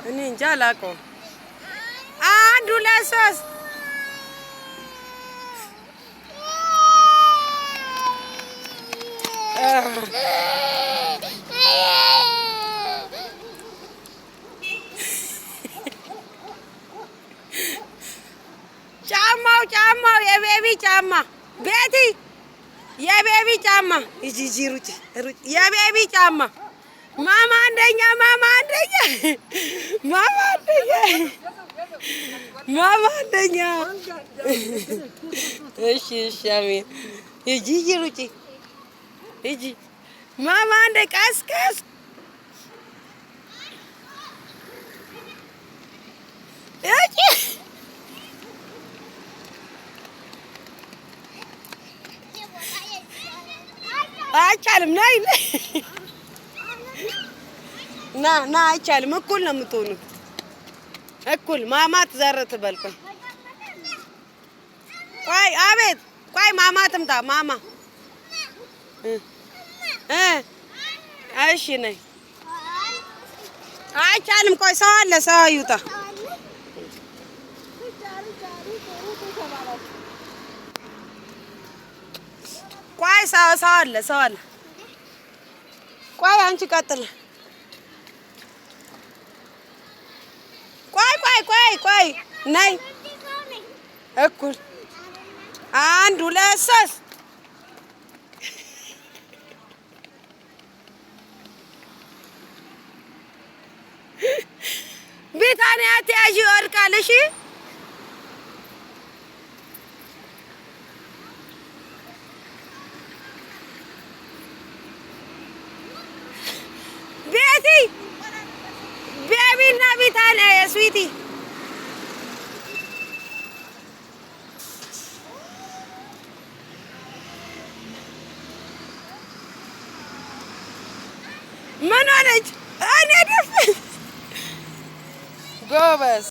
እኔ እንጃ አላውቀውም። አንድ ሁለት ሶስት ጫማው የቤቢ ጫማ ቤቲ የቤቢ ጫማ እጂ ሩጭ የቤቢ ጫማ ማማ አንደኛ ማማ አንደኛ እሺ አሜን እጂ ሩጭ እጂ ማማ አንደ ቀስ እጂ አይቻልም ነይ ና አይቻልም። እኩል ነው የምትሆኑት እኩል ማማ ትዘር ትበል። ቆይ አቤት ቆይ ማማ ትምጣ ማማ እሺ ነይ አይቻልም። ቆይ ሰው አለ ሰው ይውጣ። ቆይ ሰው አለ ቆይ አንቺ ቀጥል። ቆይ ነይ እኩል አንድ ሁለት ሶስት ቢታንያ ተያዥ ይወድቃል። እሺ ቤቢና ቢታንያ ስዊቲ ምን ሆነች? እኔ ደፍ ጎበዝ